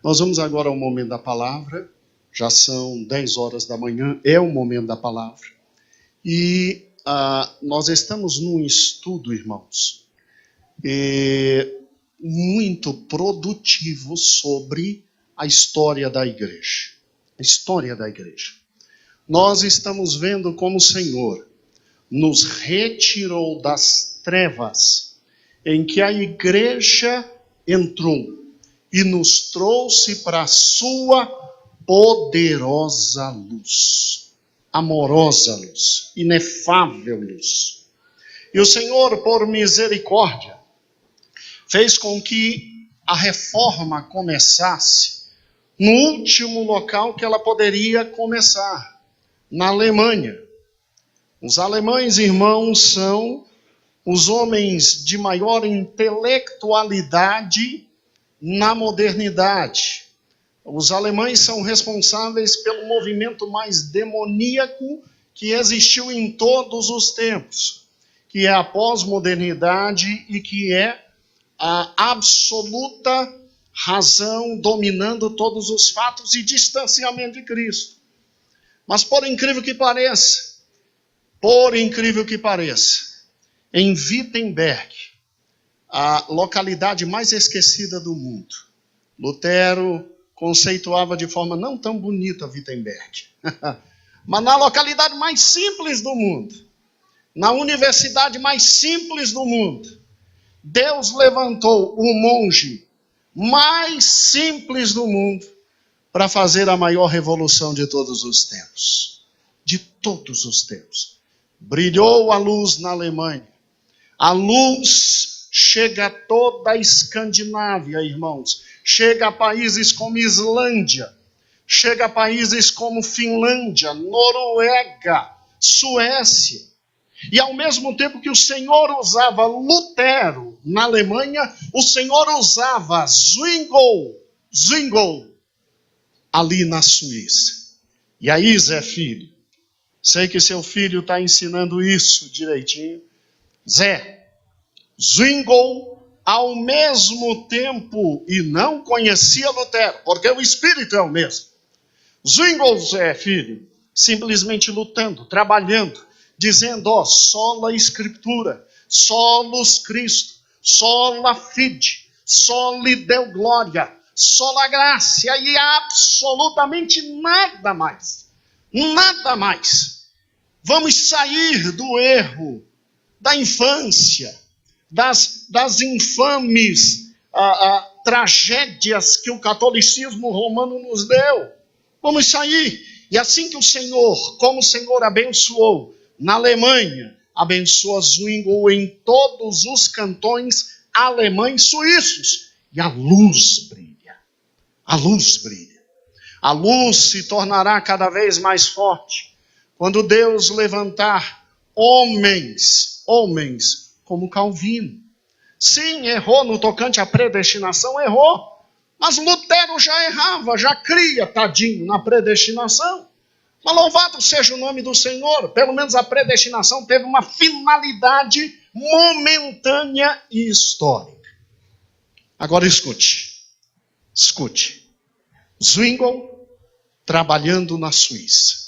Nós vamos agora ao momento da palavra. Já são 10 horas da manhã, é o momento da palavra. E nós estamos num estudo, irmãos, muito produtivo sobre a história da igreja. A história da igreja. Nós estamos vendo como o Senhor nos retirou das trevas em que a igreja entrou e nos trouxe para a sua poderosa luz, amorosa luz, inefável luz. E o Senhor, por misericórdia, fez com que a reforma começasse no último local que ela poderia começar, na Alemanha. Os alemães, irmãos, são os homens de maior intelectualidade na modernidade. Os alemães são responsáveis pelo movimento mais demoníaco que existiu em todos os tempos, que é a pós-modernidade e que é a absoluta razão dominando todos os fatos e distanciamento de Cristo. Mas por incrível que pareça, em Wittenberg, a localidade mais esquecida do mundo, Lutero conceituava de forma não tão bonita Wittenberg, mas na localidade mais simples do mundo, na universidade mais simples do mundo, Deus levantou o monge mais simples do mundo para fazer a maior revolução de todos os tempos. De todos os tempos. Brilhou a luz na Alemanha. A luz chega a toda a Escandinávia, irmãos. Chega a países como Islândia. Chega a países como Finlândia, Noruega, Suécia. E ao mesmo tempo que o Senhor usava Lutero na Alemanha, o Senhor usava Zwingli ali na Suíça. E aí, Zé Filho, sei que seu filho está ensinando isso direitinho. Zé, Zwingli, ao mesmo tempo, e não conhecia Lutero, porque o espírito é o mesmo. Zwingli, Zé Filho, simplesmente lutando, trabalhando, dizendo, sola Escritura, solus Cristo, sola fide, soli Deo glória, sola graça, e absolutamente nada mais. Nada mais. Vamos sair do erro da infância, das infames tragédias que o catolicismo romano nos deu. Vamos sair. E assim que o Senhor, como o Senhor abençoou na Alemanha, abençoa Zwingli em todos os cantões alemães suíços. E a luz brilha. A luz brilha. A luz se tornará cada vez mais forte quando Deus levantar homens como Calvino. Sim, errou no tocante à predestinação, errou. Mas Lutero já errava, já cria, tadinho, na predestinação. Mas louvado seja o nome do Senhor. Pelo menos a predestinação teve uma finalidade momentânea e histórica. Agora escute. Zwingli trabalhando na Suíça.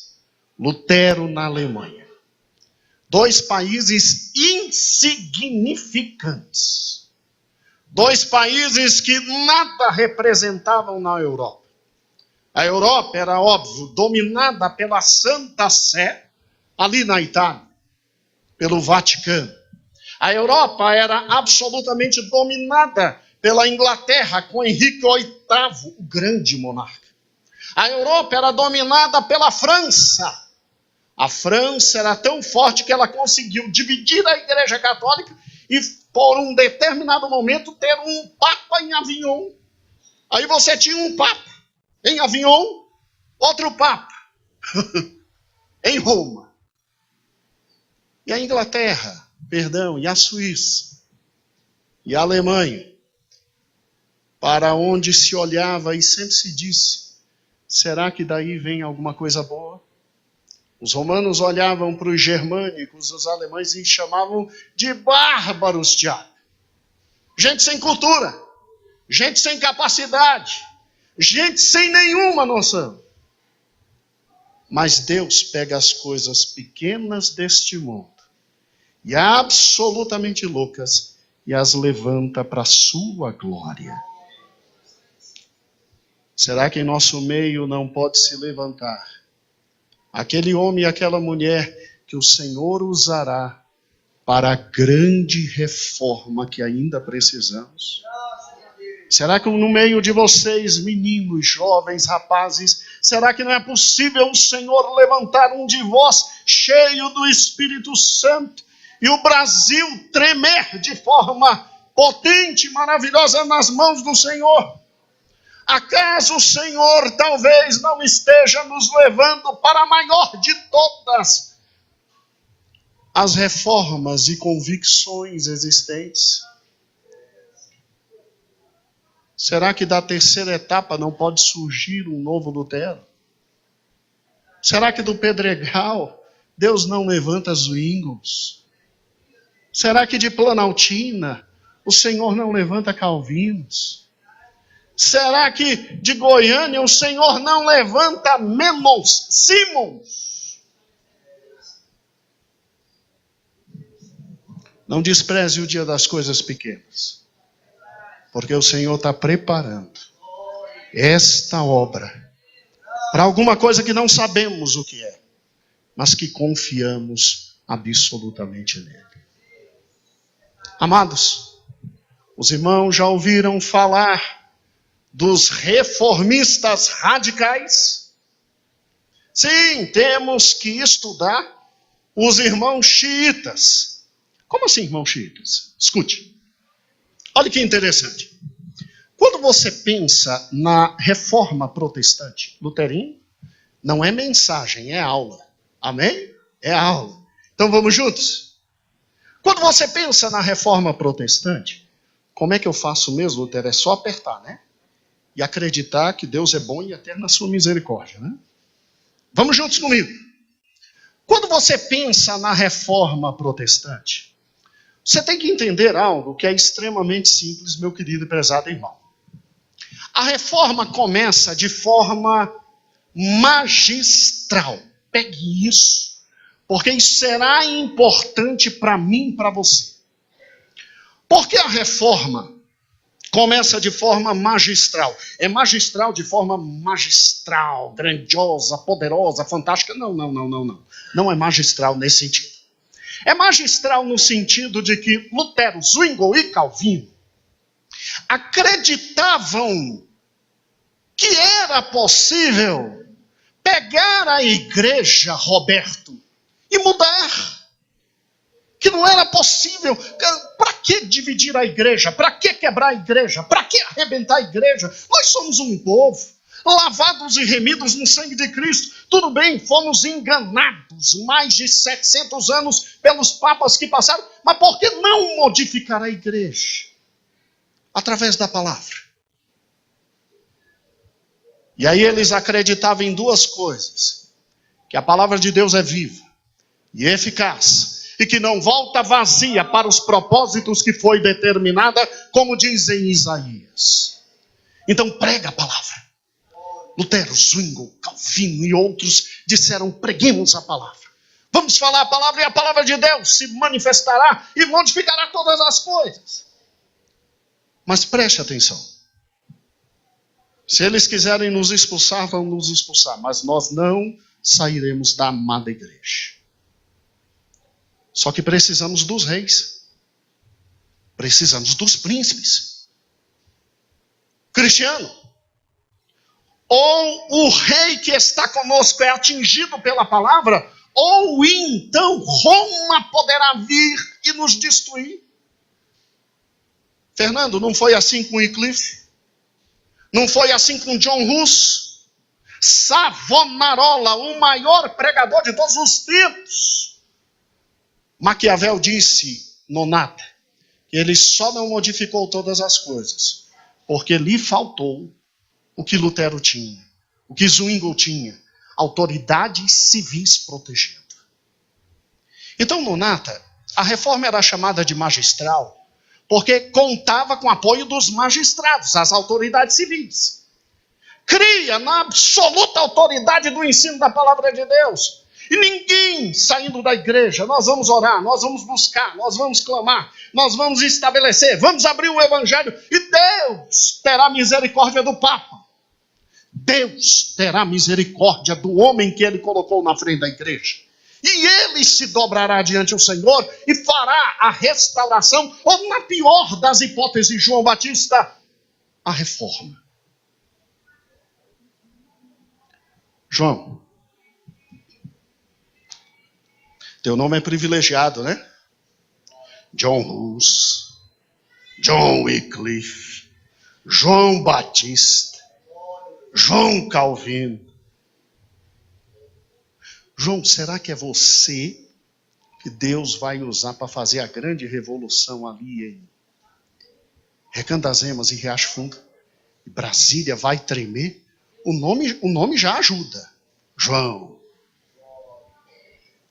Lutero na Alemanha. Dois países insignificantes. Dois países que nada representavam na Europa. A Europa era, óbvio, dominada pela Santa Sé, ali na Itália, pelo Vaticano. A Europa era absolutamente dominada pela Inglaterra, com Henrique VIII, o grande monarca. A Europa era dominada pela França. A França era tão forte que ela conseguiu dividir a Igreja Católica e, por um determinado momento, ter um Papa em Avignon. Aí você tinha um Papa em Avignon, outro Papa em Roma. E a Inglaterra, e a Suíça, e a Alemanha, para onde se olhava e sempre se disse, será que daí vem alguma coisa boa? Os romanos olhavam para os germânicos, os alemães, e chamavam de bárbaros, Tiago. Gente sem cultura, gente sem capacidade, gente sem nenhuma noção. Mas Deus pega as coisas pequenas deste mundo e absolutamente loucas e as levanta para a sua glória. Será que em nosso meio não pode se levantar aquele homem e aquela mulher que o Senhor usará para a grande reforma que ainda precisamos? Será que no meio de vocês, meninos, jovens, rapazes, será que não é possível o Senhor levantar um de vós cheio do Espírito Santo e o Brasil tremer de forma potente, maravilhosa nas mãos do Senhor? Acaso o Senhor talvez não esteja nos levando para a maior de todas as reformas e convicções existentes? Será que da terceira etapa não pode surgir um novo Lutero? Será que do Pedregal Deus não levanta Zwinglis? Será que de Planaltina o Senhor não levanta Calvinos? Será que de Goiânia o Senhor não levanta Simons? Não despreze o dia das coisas pequenas, porque o Senhor está preparando esta obra para alguma coisa que não sabemos o que é, mas que confiamos absolutamente nele. Amados, os irmãos já ouviram falar dos reformistas radicais? Sim, temos que estudar os irmãos xiitas. Como assim, irmãos xiitas? Escute. Olha que interessante. Quando você pensa na reforma protestante, luterino, não é mensagem, é aula. Amém? É aula. Então vamos juntos? Quando você pensa na reforma protestante, como é que eu faço mesmo, Lutero? É só apertar, né? E acreditar que Deus é bom e eterno na sua misericórdia, né? Vamos juntos comigo. Quando você pensa na reforma protestante, você tem que entender algo que é extremamente simples, meu querido e prezado irmão. A reforma começa de forma magistral. Pegue isso, porque isso será importante para mim e para você. Porque a reforma começa de forma magistral. É magistral de forma magistral, grandiosa, poderosa, fantástica? Não. Não é magistral nesse sentido. É magistral no sentido de que Lutero, Zwingli e Calvino acreditavam que era possível pegar a igreja, Roberto, e mudar. Que não era possível. Para que dividir a igreja? Para que quebrar a igreja? Para que arrebentar a igreja? Nós somos um povo, lavados e remidos no sangue de Cristo. Tudo bem, fomos enganados mais de 700 anos pelos papas que passaram, mas por que não modificar a igreja? Através da palavra. E aí eles acreditavam em duas coisas: que a palavra de Deus é viva e eficaz, e que não volta vazia para os propósitos que foi determinada, como diz em Isaías. Então prega a palavra. Lutero, Zwingli, Calvino e outros disseram: preguemos a palavra. Vamos falar a palavra, e a palavra de Deus se manifestará e modificará todas as coisas. Mas preste atenção. Se eles quiserem nos expulsar, vão nos expulsar, mas nós não sairemos da amada igreja. Só que precisamos dos reis. Precisamos dos príncipes. Cristiano, ou o rei que está conosco é atingido pela palavra, ou então Roma poderá vir e nos destruir. Fernando, não foi assim com Wycliffe? Não foi assim com John Hus? Savonarola, o maior pregador de todos os tempos. Maquiavel disse, Nonata, que ele só não modificou todas as coisas, porque lhe faltou o que Lutero tinha, o que Zwingli tinha, autoridades civis protegendo. Então, Nonata, a reforma era chamada de magistral, porque contava com o apoio dos magistrados, as autoridades civis. cria na absoluta autoridade do ensino da palavra de Deus. E ninguém saindo da igreja, nós vamos orar, nós vamos buscar, nós vamos clamar, nós vamos estabelecer, vamos abrir o evangelho e Deus terá misericórdia do Papa. Deus terá misericórdia do homem que ele colocou na frente da igreja. E ele se dobrará diante do Senhor e fará a restauração, ou na pior das hipóteses, João Batista, a reforma. João, teu nome é privilegiado, né? John Hus, John Wycliffe, João Batista, João Calvino. João, será que é você que Deus vai usar para fazer a grande revolução ali em Recandazemas e Riacho Fundo? E Brasília vai tremer? O nome já ajuda. João.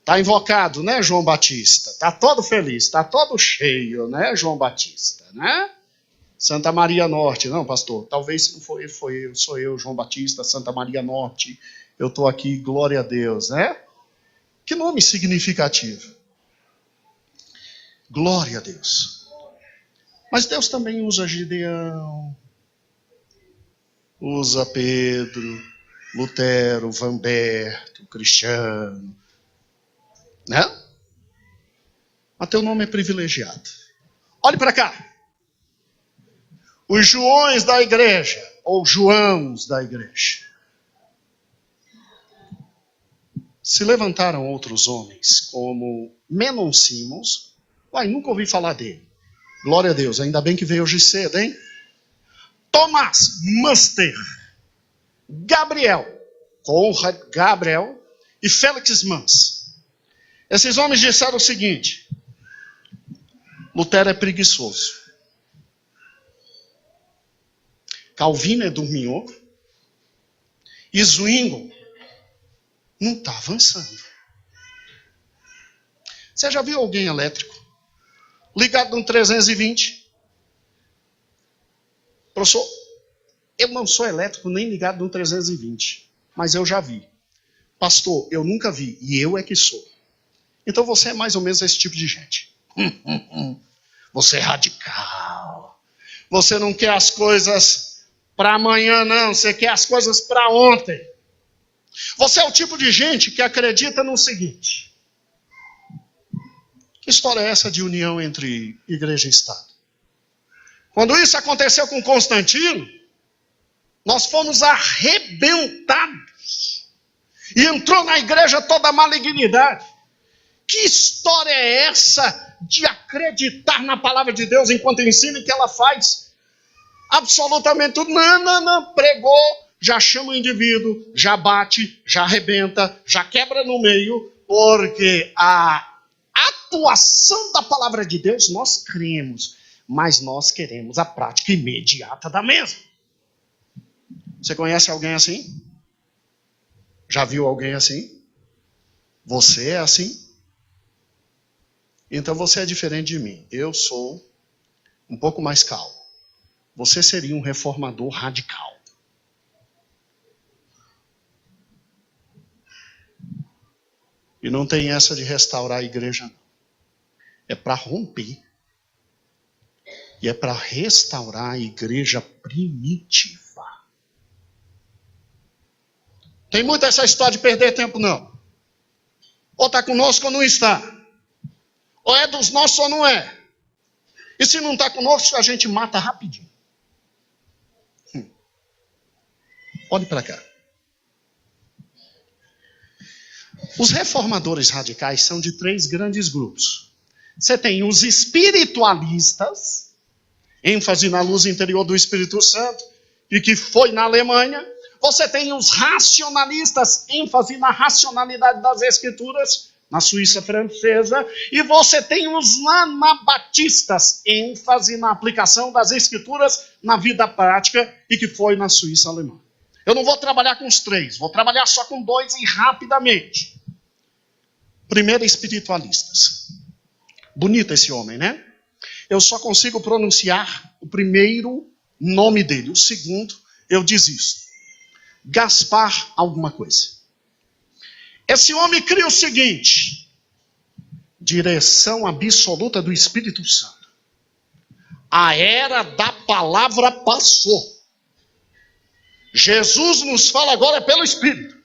Está invocado, né, João Batista? Está todo feliz, está todo cheio, né, João Batista, né? Santa Maria Norte, não, pastor, talvez se não for ele, sou eu, João Batista, Santa Maria Norte, eu estou aqui, glória a Deus, né? Que nome significativo. Glória a Deus. Mas Deus também usa Gideão, usa Pedro, Lutero, Vanberto, Cristiano, né? Mas teu nome é privilegiado. Olhe para cá. Os Joões da igreja, ou Joãos da igreja. Se levantaram outros homens, como Menon Simons. Uai, nunca ouvi falar dele. Glória a Deus, ainda bem que veio hoje cedo, hein? Thomas Muster, Gabriel, Conrad Gabriel e Félix Mans. Esses homens disseram o seguinte: Lutero é preguiçoso. Calvino é dorminhoco. E Zwingli não está avançando. Você já viu alguém elétrico ligado no 320? Professor, eu não sou elétrico nem ligado no 320, mas eu já vi. Pastor, eu nunca vi, e eu é que sou. Então você é mais ou menos esse tipo de gente. Você é radical. Você não quer as coisas para amanhã, não. Você quer as coisas para ontem. Você é o tipo de gente que acredita no seguinte: que história é essa de união entre igreja e Estado? Quando isso aconteceu com Constantino, nós fomos arrebentados. E entrou na igreja toda a malignidade. Que história é essa de acreditar na palavra de Deus enquanto ensina e que ela faz absolutamente tudo? Não. Pregou, já chama o indivíduo, já bate, já arrebenta, já quebra no meio, porque a atuação da palavra de Deus nós cremos, mas nós queremos a prática imediata da mesma. Você conhece alguém assim? Já viu alguém assim? Você é assim? Então você é diferente de mim. Eu sou um pouco mais calmo. Você seria um reformador radical. E não tem essa de restaurar a igreja, não. É para romper. E é para restaurar a igreja primitiva. Tem muito essa história de perder tempo, não. Ou está conosco ou não está. Ou é dos nossos ou não é. E se não está conosco, a gente mata rapidinho. Olhe para cá. Os reformadores radicais são de 3 grandes grupos. Você tem os espiritualistas, ênfase na luz interior do Espírito Santo, e que foi na Alemanha. Você tem os racionalistas, ênfase na racionalidade das Escrituras, na Suíça francesa. E você tem os anabatistas, ênfase na aplicação das Escrituras na vida prática, e que foi na Suíça alemã. Eu não vou trabalhar com os 3, vou trabalhar só com 2 e rapidamente. Primeiro, espiritualistas. Bonito esse homem, né? Eu só consigo pronunciar o primeiro nome dele. O segundo, eu desisto. Gaspar alguma coisa. Esse homem cria o seguinte: direção absoluta do Espírito Santo. A era da palavra passou. Jesus nos fala agora pelo Espírito.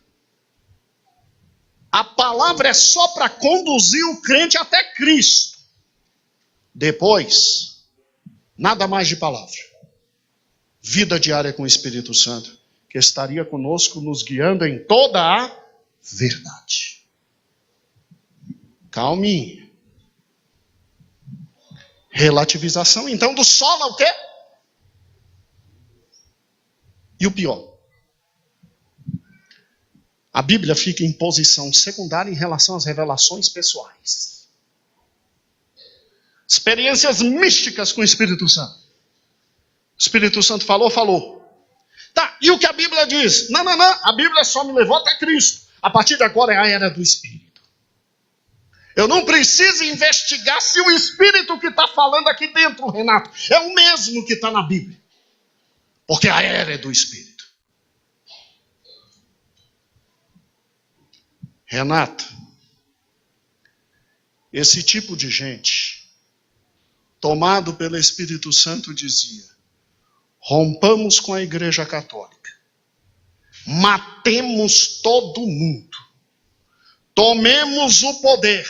A palavra é só para conduzir o crente até Cristo. Depois, nada mais de palavra. Vida diária com o Espírito Santo, que estaria conosco, nos guiando em toda a verdade. Calminha. Relativização, então, do solo ao quê? E o pior, a Bíblia fica em posição secundária em relação às revelações pessoais. Experiências místicas com o Espírito Santo. O Espírito Santo falou, falou. Tá, e o que a Bíblia diz? Não, a Bíblia só me levou até Cristo. A partir de agora é a era do Espírito. Eu não preciso investigar se o Espírito que está falando aqui dentro, Renato, é o mesmo que está na Bíblia. Porque a era é do Espírito. Renato, esse tipo de gente, tomado pelo Espírito Santo, dizia: rompamos com a Igreja Católica, matemos todo mundo, tomemos o poder,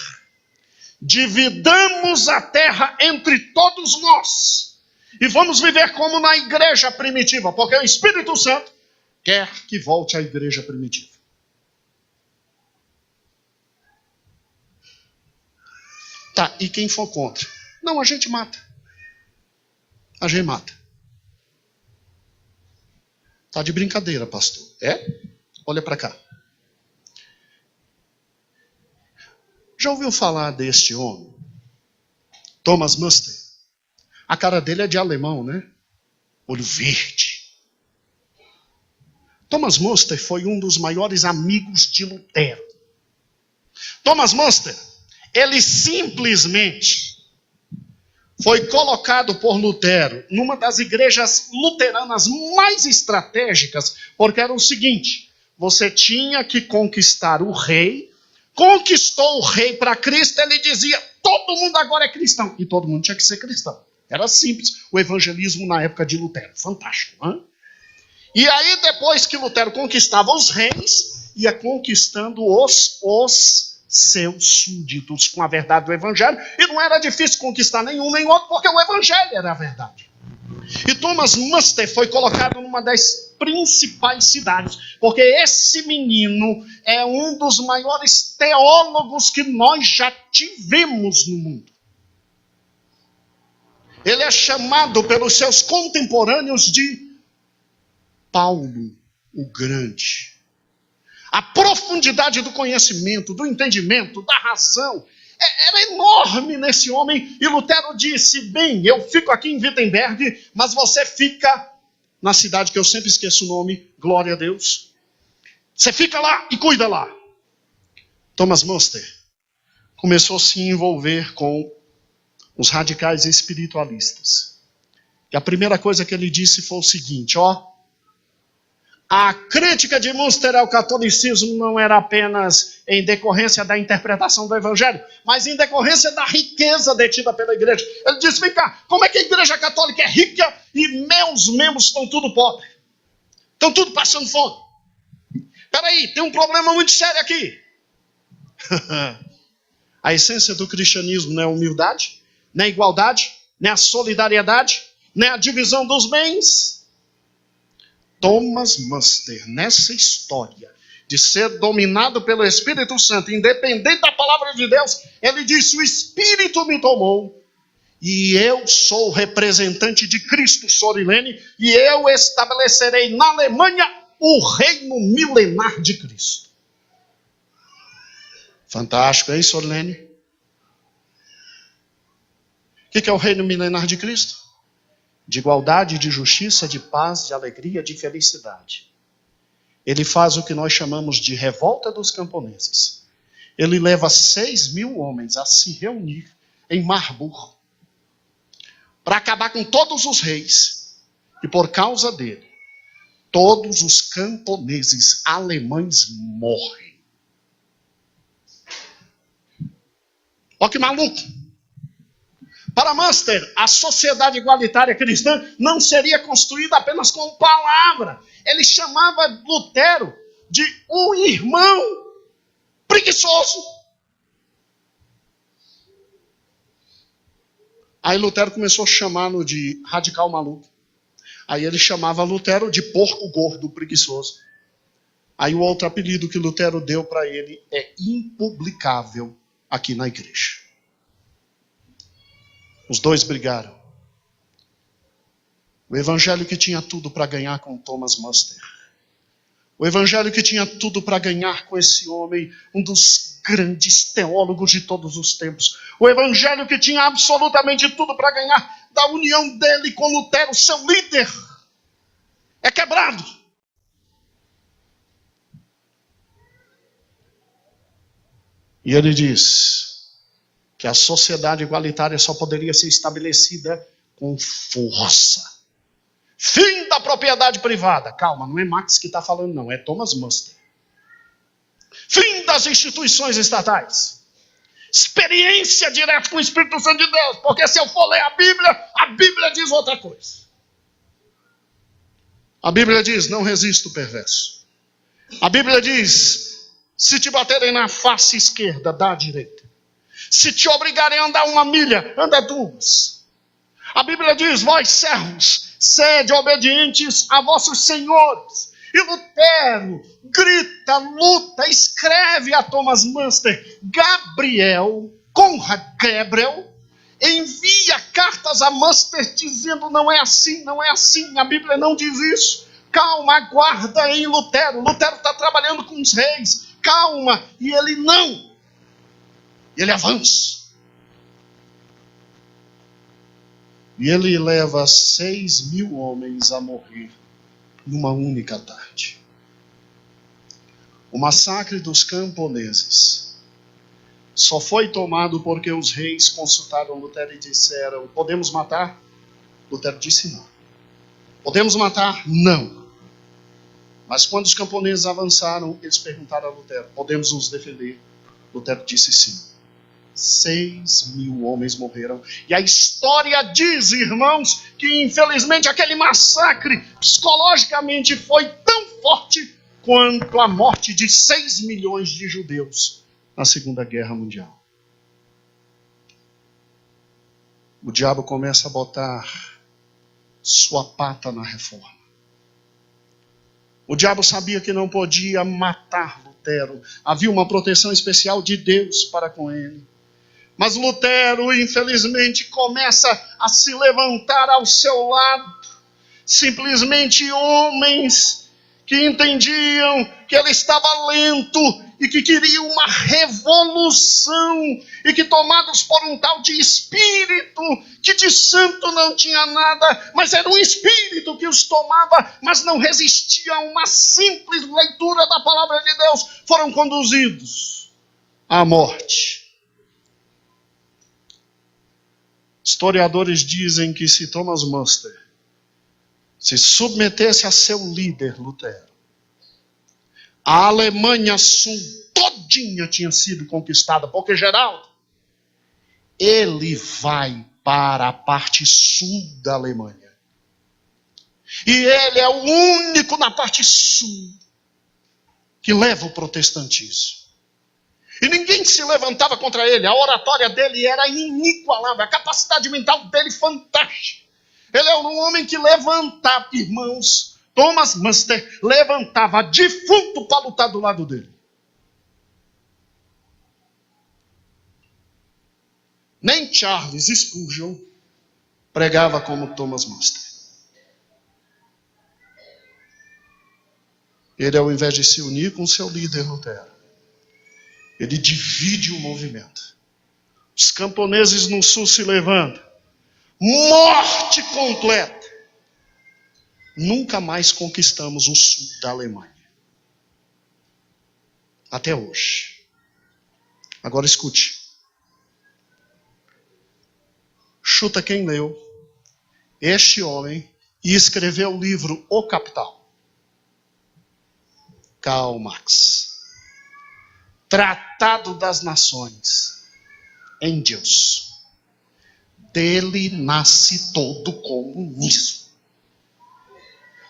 dividamos a terra entre todos nós, e vamos viver como na igreja primitiva, porque o Espírito Santo quer que volte à igreja primitiva. Tá, e quem for contra? Não, a gente mata. A gente mata. Tá de brincadeira, pastor. É? Olha para cá. Já ouviu falar deste homem? Thomas Muster. A cara dele é de alemão, né? Olho verde. Thomas Muster foi um dos maiores amigos de Lutero. Thomas Muster, ele simplesmente foi colocado por Lutero numa das igrejas luteranas mais estratégicas, porque era o seguinte: você tinha que conquistar o rei, conquistou o rei para Cristo, ele dizia, todo mundo agora é cristão, e todo mundo tinha que ser cristão. Era simples, o evangelismo na época de Lutero, fantástico. Hein? E aí depois que Lutero conquistava os reis, ia conquistando os seus súditos com a verdade do evangelho, e não era difícil conquistar nenhum nem outro, porque o evangelho era a verdade. E Thomas Muster foi colocado numa das principais cidades, porque esse menino é um dos maiores teólogos que nós já tivemos no mundo. Ele é chamado pelos seus contemporâneos de Paulo o Grande. A profundidade do conhecimento, do entendimento, da razão, era enorme nesse homem. E Lutero disse, bem, eu fico aqui em Wittenberg, mas você fica na cidade que eu sempre esqueço o nome, glória a Deus. Você fica lá e cuida lá. Thomas Muster começou a se envolver com os radicais espiritualistas. E a primeira coisa que ele disse foi o seguinte, a crítica de Muster ao catolicismo não era apenas em decorrência da interpretação do evangelho, mas em decorrência da riqueza detida pela igreja. Ele disse, vem cá, como é que a igreja católica é rica e meus membros estão tudo pobres? Estão tudo passando fome. Peraí, tem um problema muito sério aqui. A essência do cristianismo não é a humildade, nem a igualdade, nem a solidariedade, nem a divisão dos bens. Thomas Muster, nessa história de ser dominado pelo Espírito Santo, independente da palavra de Deus, ele disse, o Espírito me tomou, e eu sou representante de Cristo, Sorilene, e eu estabelecerei na Alemanha o reino milenar de Cristo. Fantástico, hein, Sorilene? O que é o reino milenar de Cristo? De igualdade, de justiça, de paz, de alegria, de felicidade. Ele faz o que nós chamamos de revolta dos camponeses. Ele leva 6.000 homens a se reunir em Marburg para acabar com todos os reis. E por causa dele, todos os camponeses alemães morrem. Olha que maluco. Para Münster, a sociedade igualitária cristã não seria construída apenas com palavra. Ele chamava Lutero de um irmão preguiçoso. Aí Lutero começou a chamá-lo de radical maluco. Aí ele chamava Lutero de porco gordo preguiçoso. Aí o outro apelido que Lutero deu para ele é impublicável aqui na igreja. Os dois brigaram. O evangelho que tinha tudo para ganhar com Thomas Münster. O evangelho que tinha tudo para ganhar com esse homem, um dos grandes teólogos de todos os tempos. O evangelho que tinha absolutamente tudo para ganhar da união dele com Lutero, seu líder, é quebrado. E ele diz que a sociedade igualitária só poderia ser estabelecida com força. Fim da propriedade privada. Calma, não é Marx que está falando, não. É Thomas Münster. Fim das instituições estatais. Experiência direta com o Espírito Santo de Deus. Porque se eu for ler a Bíblia diz outra coisa. A Bíblia diz, não resista o perverso. A Bíblia diz, se te baterem na face esquerda, dá a direita. Se te obrigarem a andar 1 milha, anda 2. A Bíblia diz, vós servos, sede obedientes a vossos senhores. E Lutero grita, luta, escreve a Thomas Münster. Conrad Gabriel, envia cartas a Münster dizendo, não é assim, não é assim, a Bíblia não diz isso. Calma, aguarda em Lutero. Lutero está trabalhando com os reis. Calma, e ele não. Ele avança. E ele leva 6.000 homens a morrer numa única tarde. O massacre dos camponeses só foi tomado porque os reis consultaram Lutero e disseram, podemos matar? Lutero disse não. Podemos matar? Não. Mas quando os camponeses avançaram, eles perguntaram a Lutero, podemos nos defender? Lutero disse sim. 6.000 homens morreram. E a história diz, irmãos, que infelizmente aquele massacre psicologicamente foi tão forte quanto a morte de 6 milhões de judeus na Segunda Guerra Mundial. O diabo começa a botar sua pata na reforma. O diabo sabia que não podia matar Lutero. Havia uma proteção especial de Deus para com ele. Mas Lutero, infelizmente, começa a se levantar ao seu lado. Simplesmente homens que entendiam que ele estava lento e que queriam uma revolução. E que tomados por um tal de espírito, que de santo não tinha nada, mas era um espírito que os tomava, mas não resistia a uma simples leitura da palavra de Deus, foram conduzidos à morte. Historiadores dizem que se Thomas Münster se submetesse a seu líder, Lutero, a Alemanha Sul todinha tinha sido conquistada, porque Geraldo, ele vai para a parte sul da Alemanha. E ele é o único na parte sul que leva o protestantismo. E ninguém se levantava contra ele. A oratória dele era inigualável. A capacidade mental dele fantástica. Ele era um homem que levantava, irmãos. Thomas Münster levantava defunto para lutar do lado dele. Nem Charles Spurgeon pregava como Thomas Münster. Ele, ao invés de se unir com seu líder Lutero, ele divide o movimento. Os camponeses no sul se levantam. Morte completa. Nunca mais conquistamos o sul da Alemanha. Até hoje. Agora escute. Chuta quem leu este homem e escreveu o livro O Capital. Karl Marx. Tratado das Nações. Engels. Dele nasce todo o comunismo.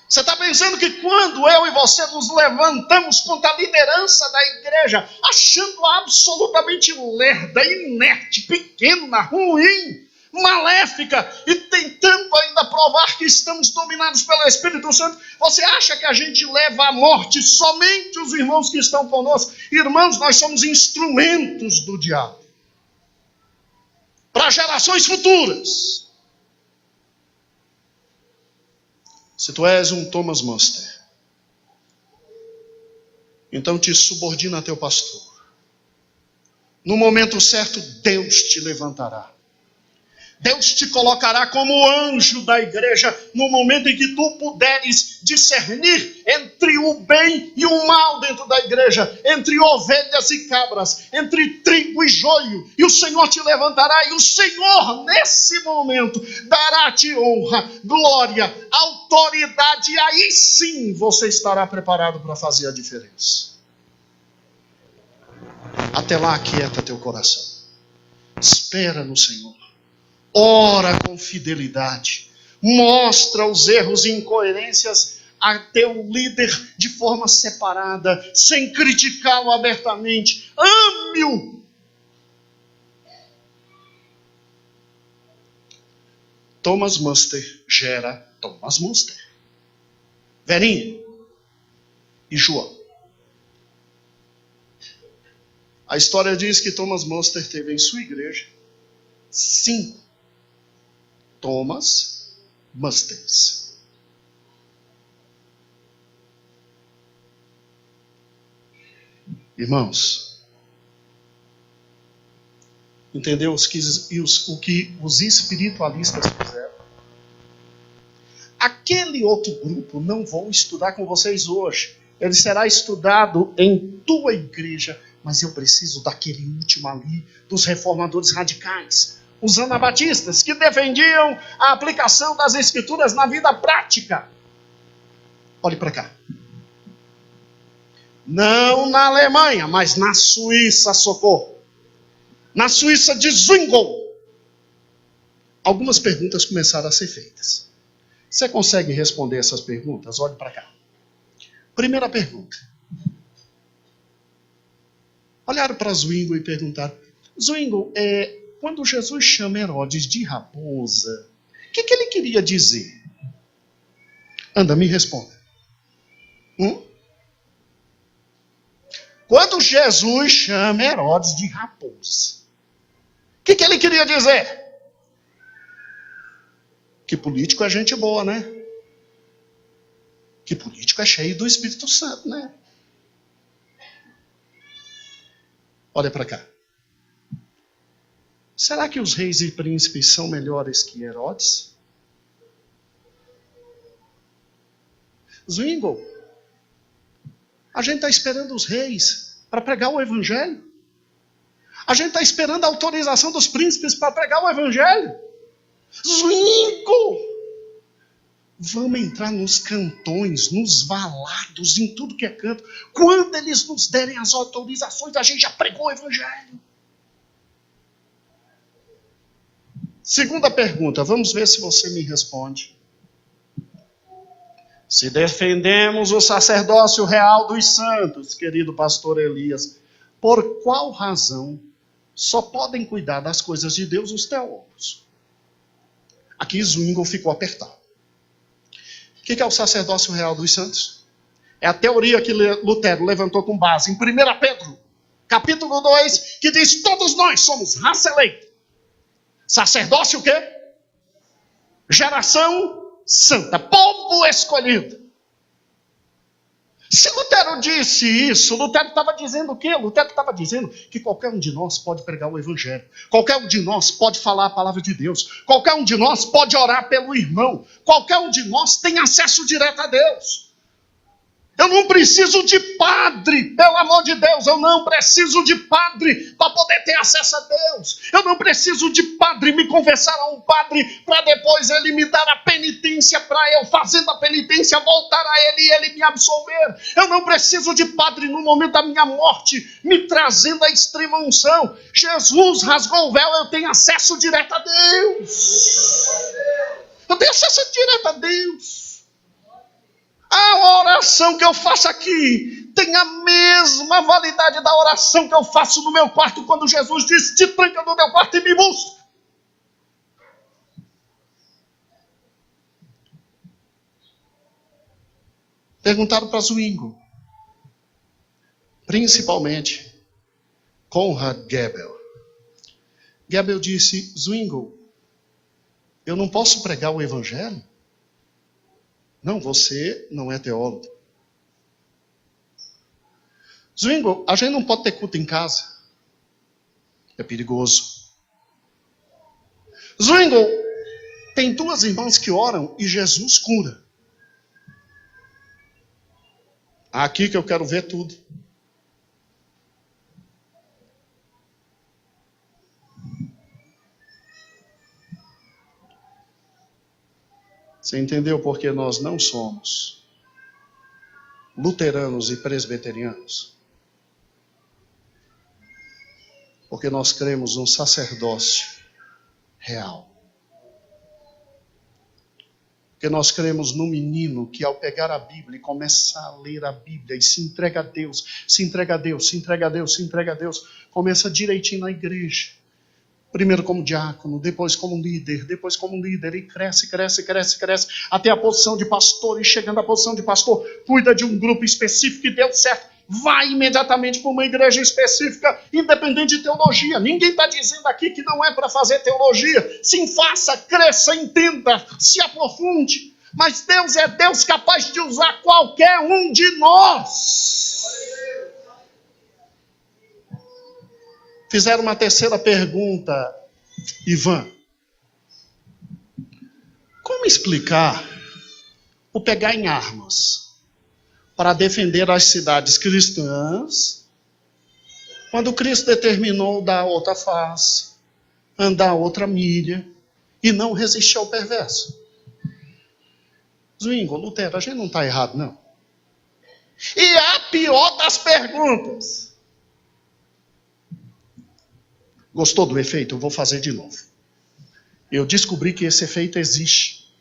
Você está pensando que quando eu e você nos levantamos contra a liderança da igreja, achando-a absolutamente lerda, inerte, pequena, ruim, maléfica, e tentando ainda provar que estamos dominados pelo Espírito Santo, você acha que a gente leva à morte somente os irmãos que estão conosco? Irmãos, nós somos instrumentos do diabo para gerações futuras. Se tu és um Thomas Monster, então te subordina a teu pastor. No momento certo, Deus te levantará. Deus te colocará como anjo da igreja no momento em que tu puderes discernir entre o bem e o mal dentro da igreja, entre ovelhas e cabras, entre trigo e joio. E o Senhor te levantará, e o Senhor, nesse momento, dará-te honra, glória, autoridade, e aí sim você estará preparado para fazer a diferença. Até lá, aquieta teu coração. Espera no Senhor. Ora com fidelidade. Mostra os erros e incoerências a teu líder de forma separada, sem criticá-lo abertamente. Ame-o. Thomas Monster gera Thomas Monster. Verinha e João. A história diz que Thomas Monster teve em sua igreja 5 Thomas Monsters. Irmãos, entendeu o que os espiritualistas fizeram? Aquele outro grupo não vou estudar com vocês hoje. Ele será estudado em tua igreja, mas eu preciso daquele último ali, dos reformadores radicais. Os anabatistas, que defendiam a aplicação das escrituras na vida prática. Olhe para cá. Não na Alemanha, mas na Suíça, socorro. Na Suíça de Zwingli. Algumas perguntas começaram a ser feitas. Você consegue responder essas perguntas? Olhe para cá. Primeira pergunta. Olharam para Zwingli e perguntaram: Zwingli, quando Jesus chama Herodes de raposa, o que ele queria dizer? Anda, me responda. Quando Jesus chama Herodes de raposa, o que ele queria dizer? Que político é gente boa, né? Que político é cheio do Espírito Santo, né? Olha para cá. Será que os reis e príncipes são melhores que Herodes? Zwingli, a gente está esperando os reis para pregar o evangelho. A gente está esperando a autorização dos príncipes para pregar o evangelho. Zwingli, vamos entrar nos cantões, nos valados, em tudo que é canto. Quando eles nos derem as autorizações, a gente já pregou o evangelho. Segunda pergunta, vamos ver se você me responde. Se defendemos o sacerdócio real dos santos, querido pastor Elias, por qual razão só podem cuidar das coisas de Deus os teólogos? Aqui Zwingli ficou apertado. O que é o sacerdócio real dos santos? É a teoria que Lutero levantou com base em 1 Pedro, capítulo 2, que diz: todos nós somos raça eleita. Sacerdócio o quê? Geração santa, povo escolhido. Se Lutero disse isso, Lutero estava dizendo o quê? Lutero estava dizendo que qualquer um de nós pode pregar o evangelho. Qualquer um de nós pode falar a palavra de Deus. Qualquer um de nós pode orar pelo irmão. Qualquer um de nós tem acesso direto a Deus. Eu não preciso de padre, pelo amor de Deus, eu não preciso de padre para poder ter acesso a Deus. Eu não preciso de padre, me confessar a um padre, para depois ele me dar a penitência, para eu, fazendo a penitência, voltar a ele e ele me absolver. Eu não preciso de padre no momento da minha morte, me trazendo a extrema unção. Jesus rasgou o véu, eu tenho acesso direto a Deus. Eu tenho acesso direto a Deus. A oração que eu faço aqui tem a mesma validade da oração que eu faço no meu quarto, quando Jesus disse: te tranca no meu quarto e me busca. Perguntaram para Zwingli, principalmente Conrad Grebel. Grebel disse: Zwingli, eu não posso pregar o evangelho? Não, você não é teólogo. Zwingli, a gente não pode ter culto em casa. É perigoso. Zwingli, tem 2 irmãs que oram e Jesus cura. Aqui que eu quero ver tudo. Você entendeu por que nós não somos luteranos e presbiterianos? Porque nós cremos num sacerdócio real. Porque nós cremos no menino que, ao pegar a Bíblia e começar a ler a Bíblia e se entrega a Deus, se entrega a Deus, se entrega a Deus, se entrega a Deus, começa direitinho na igreja. Primeiro como diácono, depois como líder, e cresce, até a posição de pastor, e chegando à posição de pastor, cuida de um grupo específico e deu certo, vai imediatamente para uma igreja específica, independente de teologia. Ninguém está dizendo aqui que não é para fazer teologia. Sim, faça, cresça, entenda, se aprofunde. Mas Deus é Deus capaz de usar qualquer um de nós. Fizeram uma terceira pergunta, Ivan. Como explicar o pegar em armas para defender as cidades cristãs, quando Cristo determinou dar outra face, andar outra milha e não resistir ao perverso? Zwingli, Lutero, a gente não está errado, não. E a pior das perguntas. Gostou do efeito? Eu vou fazer de novo. Eu descobri que esse efeito existe.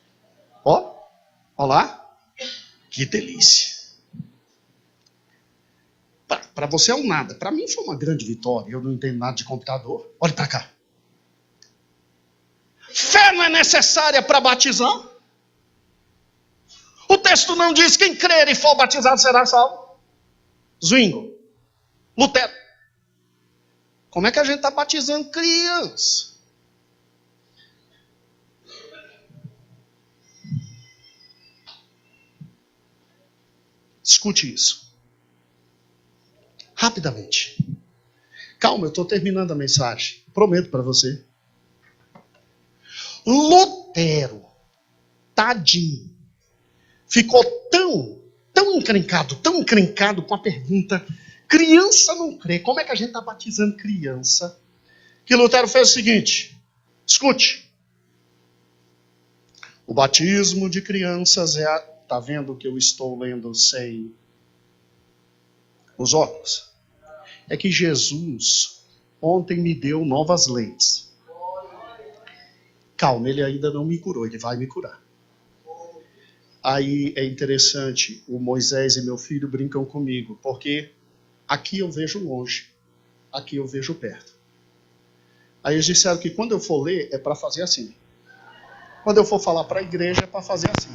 Ó lá. Que delícia. Para você é um nada. Para mim foi uma grande vitória. Eu não entendo nada de computador. Olha para cá. Fé não é necessária para batizar? O texto não diz: quem crer e for batizado será salvo? Zwingli, Lutero. Como é que a gente está batizando criança? Escute isso. Rapidamente. Calma, eu estou terminando a mensagem. Prometo para você. Lutero, tadinho, ficou tão encrencado com a pergunta: criança não crê, como é que a gente está batizando criança? Que Lutero fez o seguinte, escute. O batismo de crianças está vendo que eu estou lendo sem os óculos? É que Jesus ontem me deu novas leis. Calma, ele ainda não me curou, ele vai me curar. Aí é interessante, o Moisés e meu filho brincam comigo, porque aqui eu vejo longe, aqui eu vejo perto. Aí eles disseram que quando eu for ler, é para fazer assim. Quando eu for falar para a igreja, é para fazer assim.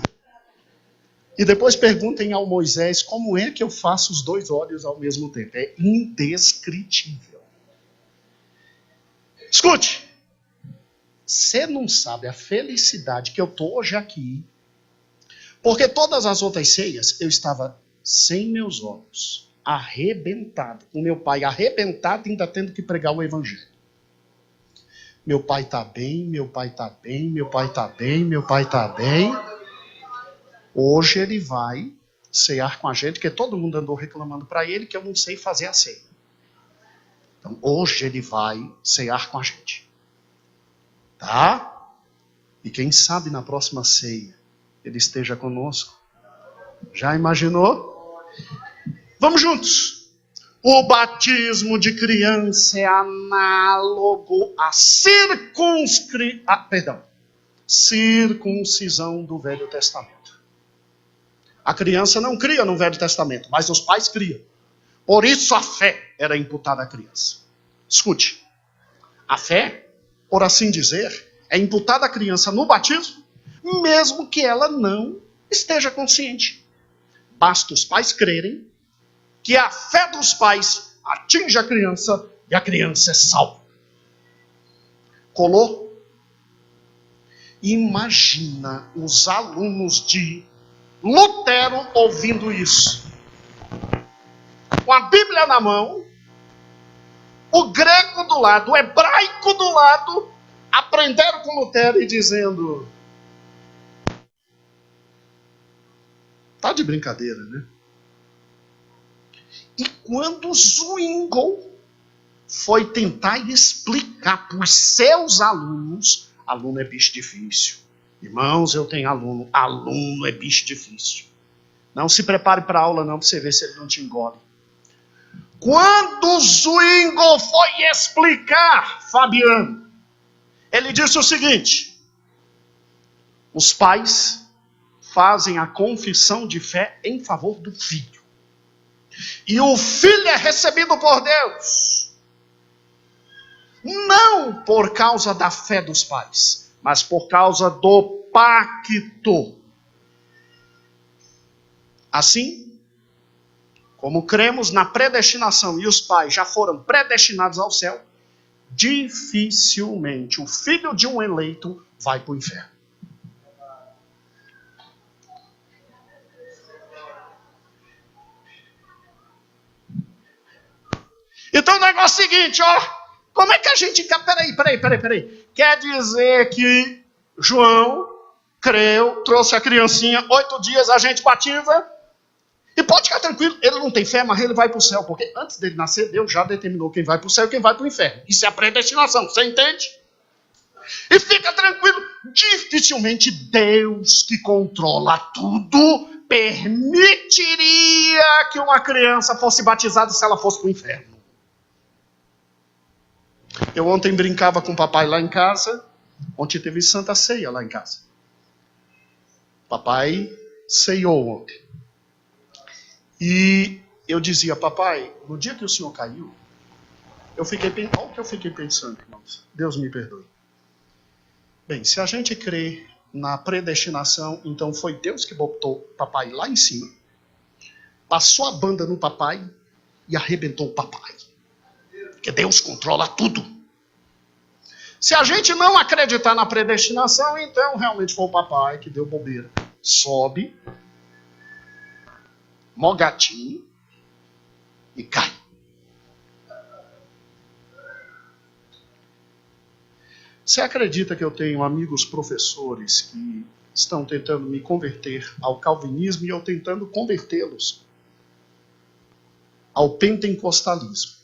E depois perguntem ao Moisés como é que eu faço os 2 olhos ao mesmo tempo. É indescritível. Escute. Você não sabe a felicidade que eu estou hoje aqui, porque todas as outras ceias eu estava sem meus olhos, arrebentado, com meu pai arrebentado, ainda tendo que pregar o evangelho. Meu pai está bem, meu pai está bem, meu pai está bem, meu pai está bem. Hoje ele vai cear com a gente, porque todo mundo andou reclamando para ele que eu não sei fazer a ceia. Então, hoje ele vai cear com a gente. Tá? E quem sabe na próxima ceia ele esteja conosco. Já imaginou? Vamos juntos. O batismo de criança é análogo à circuncisão do Velho Testamento. A criança não cria no Velho Testamento, mas os pais criam. Por isso a fé era imputada à criança. Escute, a fé, por assim dizer, é imputada à criança no batismo, mesmo que ela não esteja consciente. Basta os pais crerem que a fé dos pais atinge a criança e a criança é salva. Colou? Imagina os alunos de Lutero ouvindo isso. Com a Bíblia na mão, o grego do lado, o hebraico do lado, aprenderam com Lutero e dizendo: tá de brincadeira, né? E quando Zwingli foi tentar explicar para os seus alunos, aluno é bicho difícil. Irmãos, eu tenho aluno é bicho difícil. Não se prepare para a aula não, para você ver se ele não te engole. Quando Zwingli foi explicar, Fabiano, ele disse o seguinte: os pais fazem a confissão de fé em favor do filho. E o filho é recebido por Deus, não por causa da fé dos pais, mas por causa do pacto. Assim, como cremos na predestinação e os pais já foram predestinados ao céu, dificilmente o filho de um eleito vai para o inferno. Então o negócio é o seguinte, ó. Como é que a gente... Peraí. Quer dizer que João creu, trouxe a criancinha, 8 dias a gente batiza, e pode ficar tranquilo, ele não tem fé, mas ele vai para o céu, porque antes dele nascer, Deus já determinou quem vai para o céu e quem vai para o inferno. Isso é a predestinação, você entende? E fica tranquilo, dificilmente Deus, que controla tudo, permitiria que uma criança fosse batizada se ela fosse para o inferno. Eu ontem brincava com o papai lá em casa. Ontem teve Santa Ceia lá em casa. Papai ceiou ontem. E eu dizia: papai, no dia que o senhor caiu, olha o que eu fiquei pensando, irmãos. Deus me perdoe. Bem, se a gente crê na predestinação, então foi Deus que botou papai lá em cima, passou a banda no papai e arrebentou o papai. Porque Deus controla tudo. Se a gente não acreditar na predestinação, então realmente foi o papai que deu bobeira. Sobe, mó gatinho, e cai. Você acredita que eu tenho amigos professores que estão tentando me converter ao calvinismo e eu tentando convertê-los ao pentecostalismo?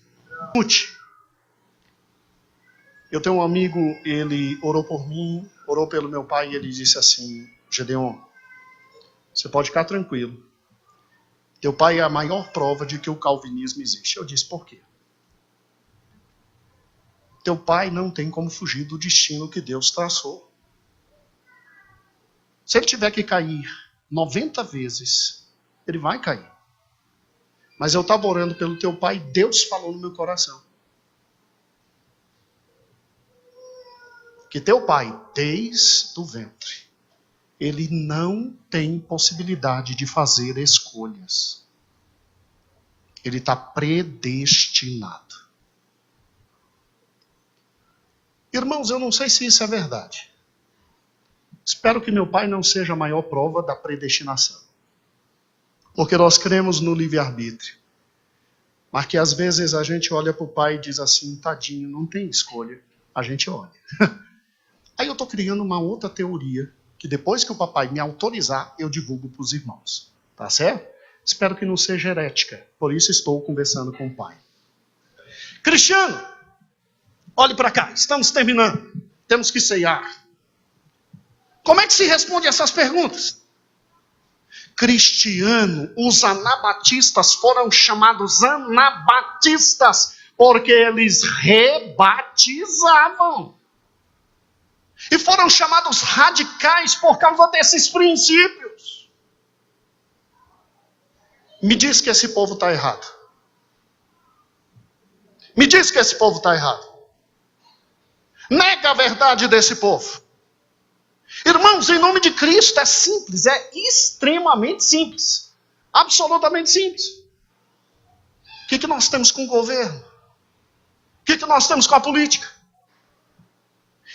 Eu tenho um amigo, ele orou por mim, orou pelo meu pai e ele disse assim: Gedeon, você pode ficar tranquilo. Teu pai é a maior prova de que o calvinismo existe. Eu disse: por quê? Teu pai não tem como fugir do destino que Deus traçou. Se ele tiver que cair 90 vezes, ele vai cair. Mas eu estava orando pelo teu pai, Deus falou no meu coração que teu pai, desde o ventre, ele não tem possibilidade de fazer escolhas. Ele está predestinado. Irmãos, eu não sei se isso é verdade. Espero que meu pai não seja a maior prova da predestinação. Porque nós cremos no livre-arbítrio. Mas que às vezes a gente olha para o pai e diz assim: tadinho, não tem escolha. A gente olha. Aí eu estou criando uma outra teoria, que depois que o papai me autorizar, eu divulgo para os irmãos. Tá certo? Espero que não seja herética. Por isso estou conversando com o Pai. Cristiano, olhe para cá. Estamos terminando. Temos que ceiar. Como é que se responde essas perguntas? Cristiano, os anabatistas foram chamados anabatistas porque eles rebatizavam. E foram chamados radicais por causa desses princípios. Me diz que esse povo está errado. Me diz que esse povo está errado. Nega a verdade desse povo. Irmãos, em nome de Cristo é simples, é extremamente simples. Absolutamente simples. O que nós temos com o governo? O que nós temos com a política?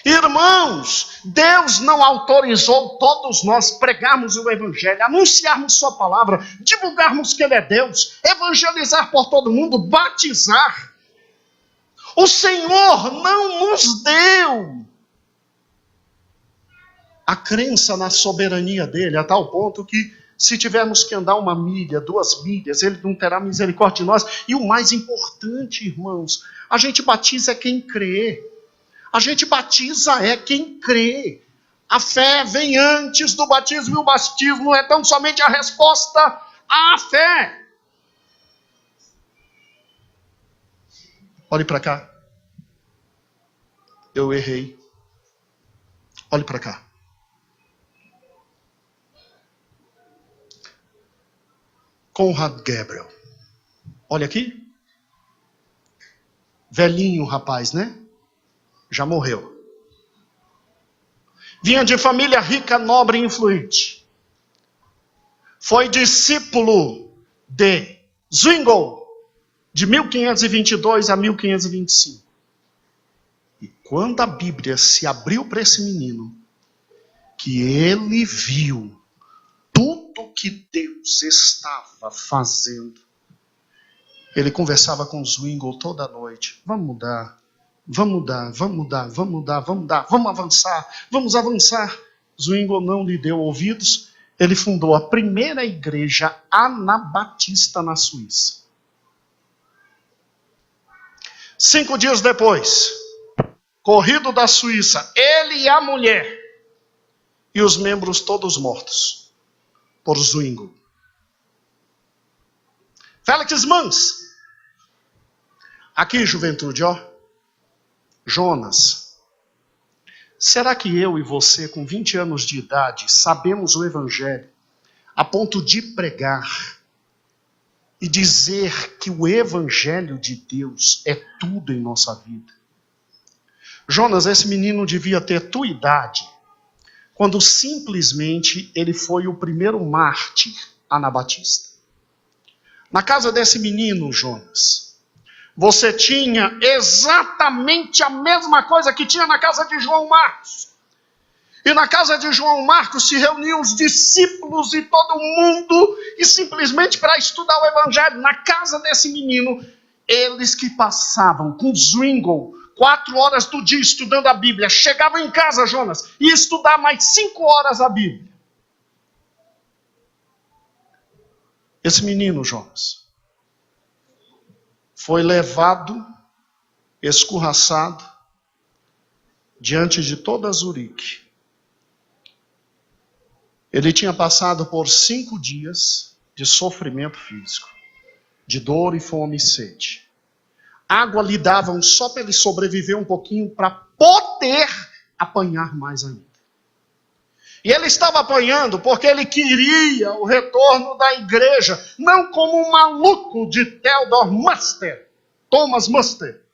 Irmãos, Deus não autorizou todos nós pregarmos o Evangelho, anunciarmos sua palavra, divulgarmos que Ele é Deus, evangelizar por todo mundo, batizar. O Senhor não nos deu a crença na soberania dele, a tal ponto que se tivermos que andar 1 milha, 2 milhas, ele não terá misericórdia de nós. E o mais importante, irmãos, a gente batiza é quem crê. A gente batiza é quem crê. A fé vem antes do batismo, e o batismo não é tão somente a resposta à fé. Olhe para cá. Eu errei. Olhe para cá. Conrad Gabriel. Olha aqui. Velhinho rapaz, né? Já morreu. Vinha de família rica, nobre e influente. Foi discípulo de Zwingli, de 1522 a 1525. E quando a Bíblia se abriu para esse menino, que ele viu tudo que Deus estava fazendo, ele conversava com Zwingli toda noite. Vamos mudar, vamos mudar, vamos mudar, vamos mudar, vamos mudar, vamos avançar, vamos avançar. Zwingli não lhe deu ouvidos. Ele fundou a primeira igreja anabatista na Suíça. 5 dias depois, corrido da Suíça, ele e a mulher, e os membros todos mortos por Zwingli. Félix Mans, aqui juventude, ó, Jonas, será que eu e você com 20 anos de idade sabemos o Evangelho a ponto de pregar e dizer que o Evangelho de Deus é tudo em nossa vida? Jonas, esse menino devia ter tua idade quando simplesmente ele foi o primeiro mártir anabatista. Na casa desse menino, Jonas, você tinha exatamente a mesma coisa que tinha na casa de João Marcos. E na casa de João Marcos se reuniam os discípulos e todo mundo, e simplesmente para estudar o Evangelho. Na casa desse menino, eles que passavam com Zwingli 4 horas do dia estudando a Bíblia, chegavam em casa, Jonas, e estudar mais 5 horas a Bíblia. Esse menino, Jonas, foi levado, escorraçado, diante de toda Zurique. Ele tinha passado por 5 dias de sofrimento físico, de dor e fome e sede. Água lhe davam só para ele sobreviver um pouquinho, para poder apanhar mais ainda. E ele estava apanhando porque ele queria o retorno da igreja, não como um maluco de Theodor Muster, Thomas Muster,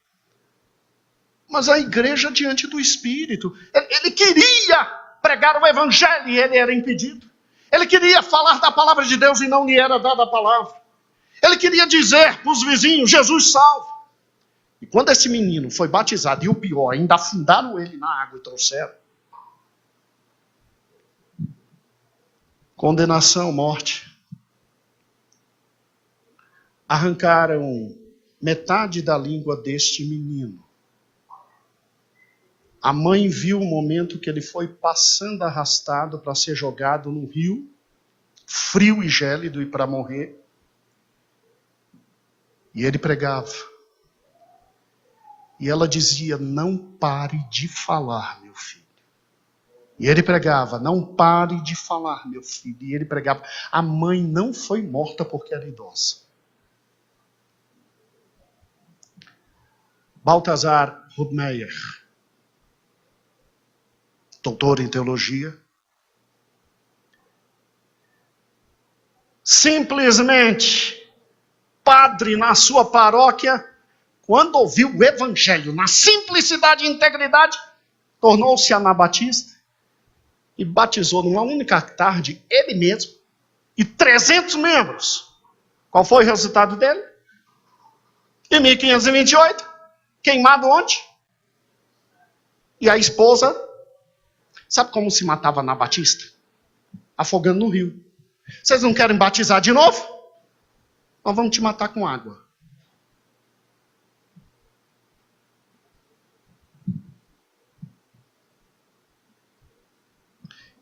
mas a igreja diante do Espírito. Ele queria pregar o Evangelho e ele era impedido. Ele queria falar da palavra de Deus e não lhe era dada a palavra. Ele queria dizer para os vizinhos, Jesus salva. E quando esse menino foi batizado, e o pior, ainda afundaram ele na água e trouxeram. Condenação, morte. Arrancaram metade da língua deste menino. A mãe viu o momento que ele foi passando arrastado para ser jogado no rio, frio e gélido e para morrer. E ele pregava. E ela dizia: não pare de falar, meu filho. E ele pregava: não pare de falar, meu filho. E ele pregava. A mãe não foi morta porque era idosa. Balthasar Hubmeier, doutor em teologia, simplesmente padre na sua paróquia, quando ouviu o evangelho na simplicidade e integridade, tornou-se anabatista e batizou numa única tarde ele mesmo e 300 membros. Qual foi o resultado dele? Em 1528, queimado onde? E a esposa, sabe como se matava anabatista? Afogando no rio. Vocês não querem batizar de novo? Nós vamos te matar com água.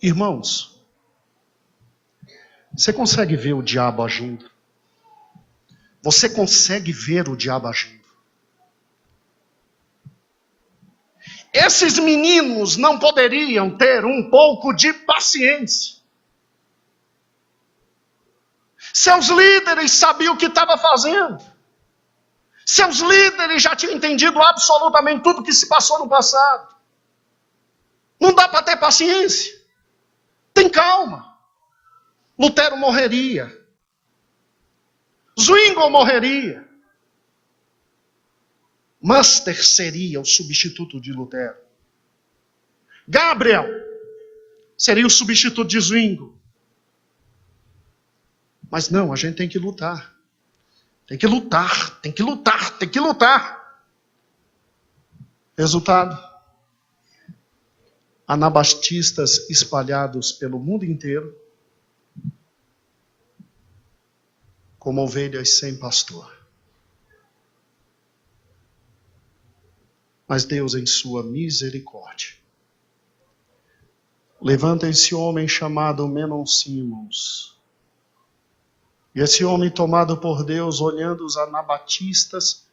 Irmãos, você consegue ver o diabo agindo? Você consegue ver o diabo agindo? Esses meninos não poderiam ter um pouco de paciência. Seus líderes sabiam o que estavam fazendo. Seus líderes já tinham entendido absolutamente tudo que se passou no passado. Não dá para ter paciência. Tem calma. Lutero morreria. Zwingli morreria. Münster seria o substituto de Lutero. Gabriel seria o substituto de Zwingli. Mas não, a gente tem que lutar. Tem que lutar, tem que lutar, tem que lutar. Resultado: anabatistas espalhados pelo mundo inteiro, como ovelhas sem pastor. Mas Deus, em sua misericórdia, levanta esse homem chamado Menon Simons. E esse homem tomado por Deus, olhando os anabatistas,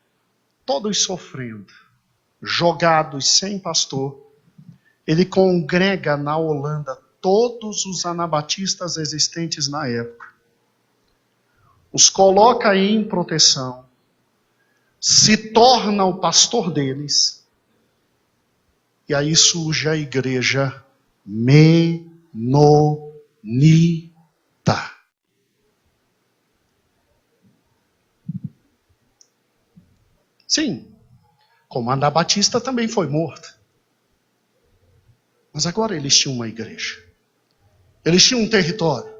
todos sofrendo, jogados sem pastor, ele congrega na Holanda todos os anabatistas existentes na época, os coloca em proteção, se torna o pastor deles, e aí surge a igreja menonita. Sim, como anabatista também foi morto. Mas agora eles tinham uma igreja. Eles tinham um território.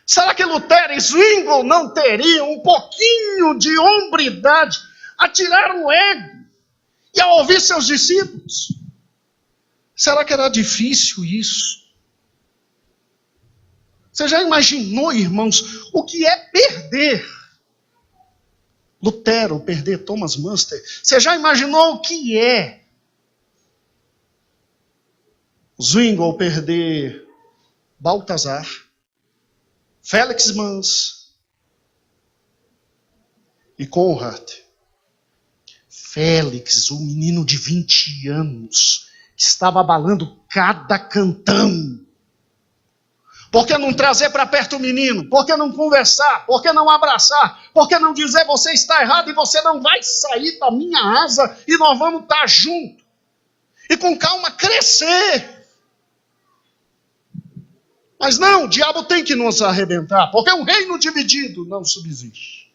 Será que Lutero e Zwingli não teriam um pouquinho de hombridade a tirar o ego e a ouvir seus discípulos? Será que era difícil isso? Você já imaginou, irmãos, o que é perder? Lutero perder Thomas Münster. Você já imaginou o que é? Zwingli perder Balthasar, Felix Manz e Conrad. Félix, o menino de 20 anos, que estava abalando cada cantão. Por que não trazer para perto o menino? Por que não conversar? Por que não abraçar? Por que não dizer: você está errado e você não vai sair da minha asa e nós vamos estar juntos? E com calma crescer. Mas não, o diabo tem que nos arrebentar, porque um reino dividido não subsiste.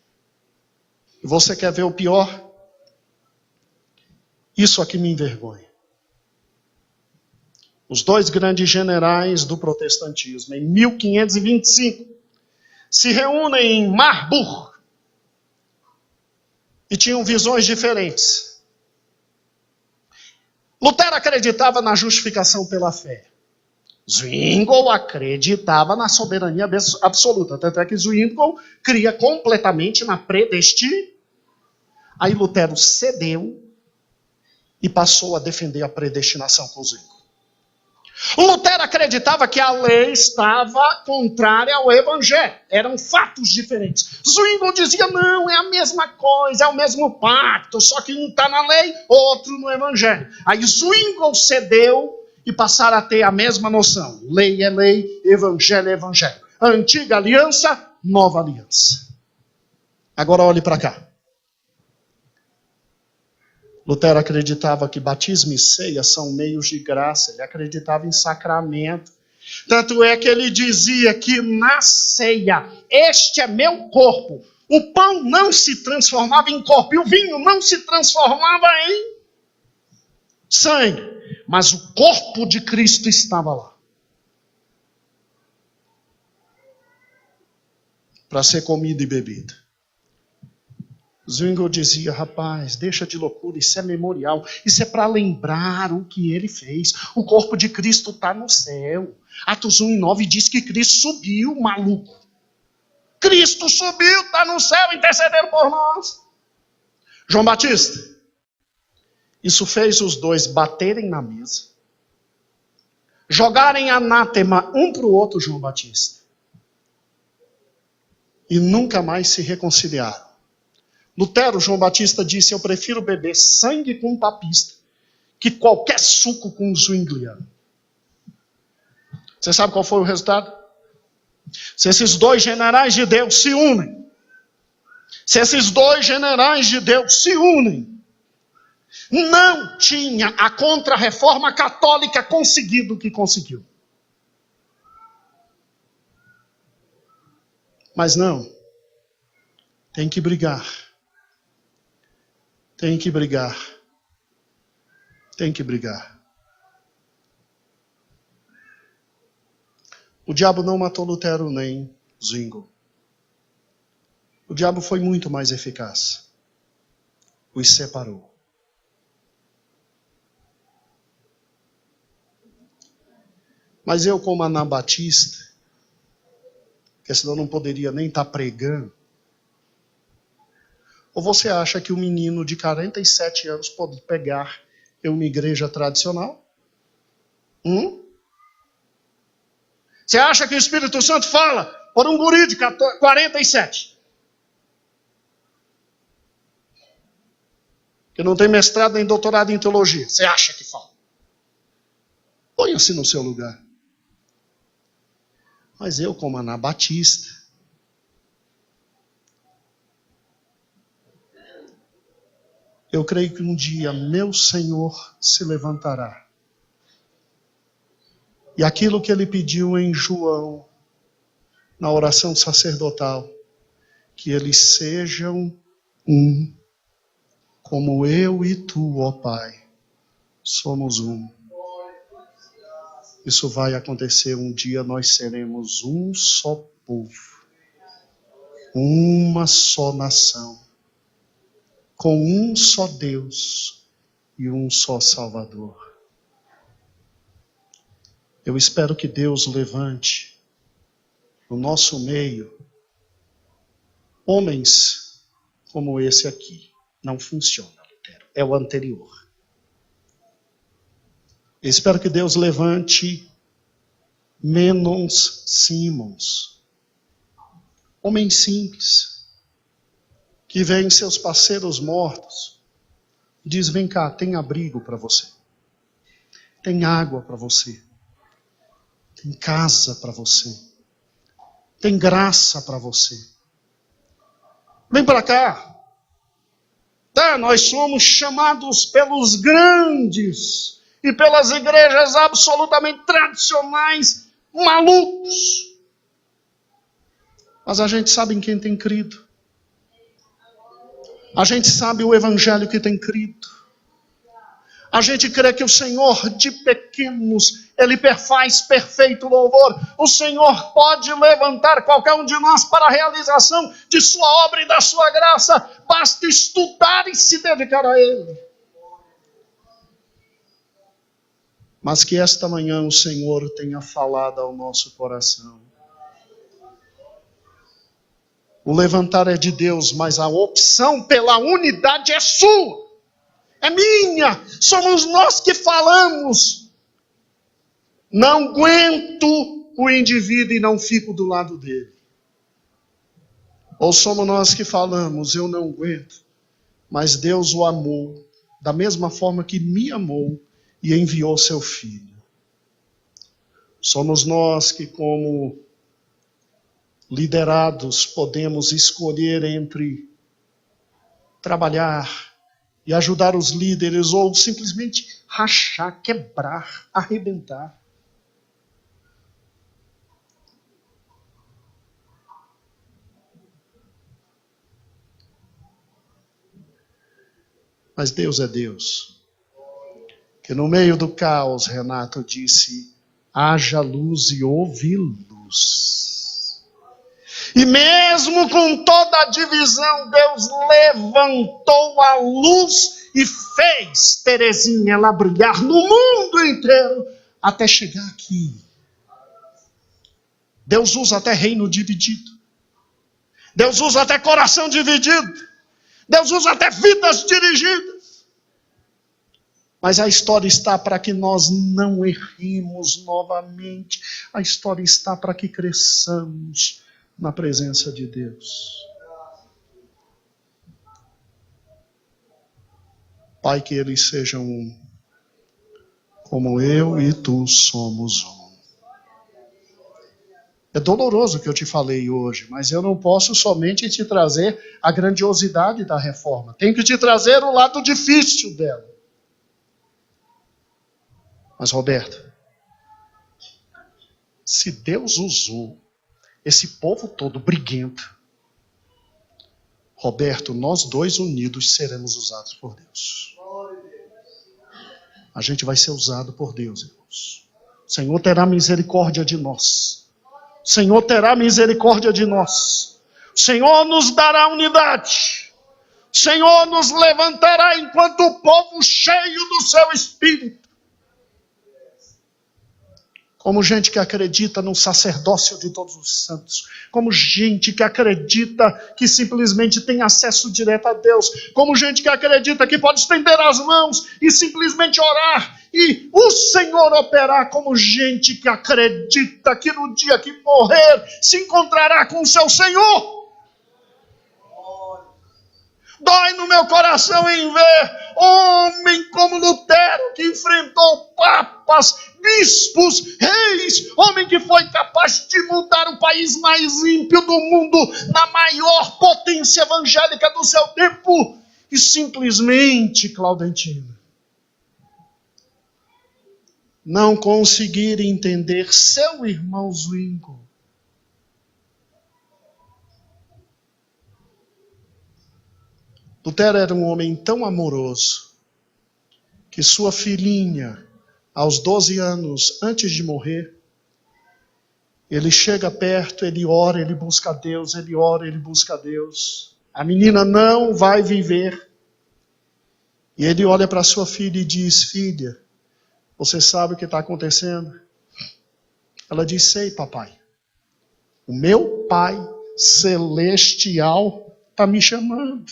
E você quer ver o pior? Isso aqui me envergonha. Os dois grandes generais do protestantismo, em 1525, se reúnem em Marburg e tinham visões diferentes. Lutero acreditava na justificação pela fé. Zwingli acreditava na soberania absoluta. Tanto é que Zwingli cria completamente na predestinação. Aí Lutero cedeu e passou a defender a predestinação com Zwingli. O Lutero acreditava que a lei estava contrária ao evangelho. Eram fatos diferentes. Zwingli dizia, não, é a mesma coisa, é o mesmo pacto, só que um está na lei, outro no evangelho. Aí Zwingli cedeu e passaram a ter a mesma noção. Lei é lei, evangelho é evangelho. Antiga aliança, nova aliança. Agora olhe para cá. Lutero acreditava que batismo e ceia são meios de graça. Ele acreditava em sacramento. Tanto é que ele dizia que na ceia, este é meu corpo. O pão não se transformava em corpo e o vinho não se transformava em sangue. Mas o corpo de Cristo estava lá. Para ser comido e bebido. Zwingli dizia, rapaz, deixa de loucura, isso é memorial, isso é para lembrar o que ele fez. O corpo de Cristo está no céu. Atos 1:9 diz que Cristo subiu, maluco. Cristo subiu, está no céu, intercedendo por nós. João Batista, isso fez os dois baterem na mesa, jogarem anátema um para o outro, João Batista, e nunca mais se reconciliaram. Lutero, João Batista disse, eu prefiro beber sangue com um papista que qualquer suco com um zwingliano. Você sabe qual foi o resultado? Se esses dois generais de Deus se unem, não tinha a contra-reforma católica conseguido o que conseguiu. Mas não, tem que brigar. Tem que brigar. O diabo não matou Lutero nem Zwingli. O diabo foi muito mais eficaz. Os separou. Mas eu, como anabatista, porque senão não poderia nem estar pregando, ou você acha que um menino de 47 anos pode pegar em uma igreja tradicional? Você acha que o Espírito Santo fala por um guri de 47? Que não tem mestrado nem doutorado em teologia. Você acha que fala? Ponha-se no seu lugar. Mas eu, como anabatista, eu creio que um dia meu Senhor se levantará. E aquilo que ele pediu em João, na oração sacerdotal, que eles sejam um, como eu e tu, ó Pai, somos um. Isso vai acontecer um dia, nós seremos um só povo, uma só nação, com um só Deus e um só Salvador. Eu espero que Deus levante no nosso meio homens como esse aqui. Não funciona, Lutero. É o anterior. Eu espero que Deus levante Menon Simons. Homens simples. Que veem seus parceiros mortos. E diz, vem cá, tem abrigo para você. Tem água para você. Tem casa para você. Tem graça para você. Vem para cá. Tá, nós somos chamados pelos grandes e pelas igrejas absolutamente tradicionais, malucos. Mas a gente sabe em quem tem crido. A gente sabe o evangelho que tem crido. A gente crê que o Senhor de pequenos, Ele faz perfeito louvor. O Senhor pode levantar qualquer um de nós para a realização de sua obra e da sua graça. Basta estudar e se dedicar a Ele. Mas que esta manhã o Senhor tenha falado ao nosso coração. O levantar é de Deus, mas a opção pela unidade é sua. É minha, somos nós que falamos. Não aguento o indivíduo e não fico do lado dele. Ou somos nós que falamos, eu não aguento, mas Deus o amou da mesma forma que me amou e enviou seu Filho. Somos nós que, como liderados, podemos escolher entre trabalhar e ajudar os líderes ou simplesmente rachar, quebrar, arrebentar. Mas Deus é Deus. Que no meio do caos, Renato disse, haja luz e houve luz. E mesmo com toda a divisão, Deus levantou a luz e fez Terezinha ela brilhar no mundo inteiro até chegar aqui. Deus usa até reino dividido. Deus usa até coração dividido. Deus usa até vidas dirigidas. Mas a história está para que nós não erremos novamente. A história está para que cresçamos na presença de Deus. Pai, que eles sejam um, como eu e tu somos um. É doloroso o que eu te falei hoje, mas eu não posso somente te trazer a grandiosidade da reforma. Tenho que te trazer o lado difícil dela. Mas, Roberto, se Deus usou esse povo todo briguento, Roberto, nós dois unidos seremos usados por Deus. A gente vai ser usado por Deus, irmãos. O Senhor terá misericórdia de nós. O Senhor terá misericórdia de nós. O Senhor nos dará unidade. O Senhor nos levantará enquanto o povo cheio do seu Espírito. Como gente que acredita no sacerdócio de todos os santos. Como gente que acredita que simplesmente tem acesso direto a Deus. Como gente que acredita que pode estender as mãos e simplesmente orar. E o Senhor operar. Como gente que acredita que no dia que morrer se encontrará com o seu Senhor. Dói no meu coração em ver homem como Lutero, que enfrentou papas, bispos, reis, homem que foi capaz de mudar o país mais ímpio do mundo, na maior potência evangélica do seu tempo, e simplesmente, Claudentino, não conseguir entender seu irmão Zwingli. Lutero era um homem tão amoroso que sua filhinha, aos 12 anos, antes de morrer, ele chega perto, ele ora, ele busca a Deus, ele ora, ele busca a Deus. A menina não vai viver. E ele olha para sua filha e diz, filha, você sabe o que está acontecendo? Ela diz, sei, papai. O meu Pai Celestial está me chamando.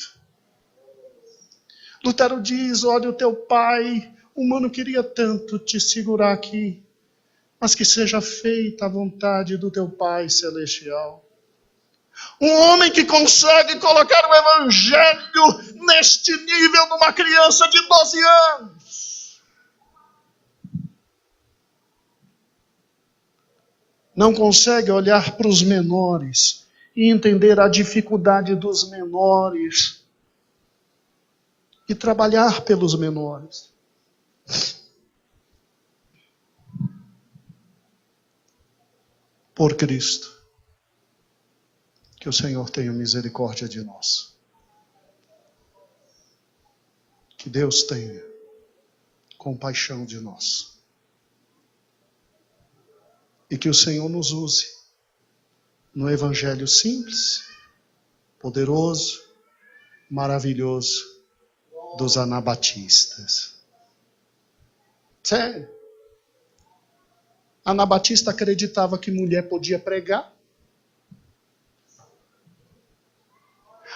Lutero diz, olha, o teu pai humano queria tanto te segurar aqui, mas que seja feita a vontade do teu Pai Celestial. Um homem que consegue colocar o Evangelho neste nível numa criança de 12 anos. Não consegue olhar para os menores e entender a dificuldade dos menores e trabalhar pelos menores. Por Cristo. Que o Senhor tenha misericórdia de nós. Que Deus tenha compaixão de nós. E que o Senhor nos use no Evangelho simples, poderoso, maravilhoso dos anabatistas. Sério. Anabatista acreditava que mulher podia pregar.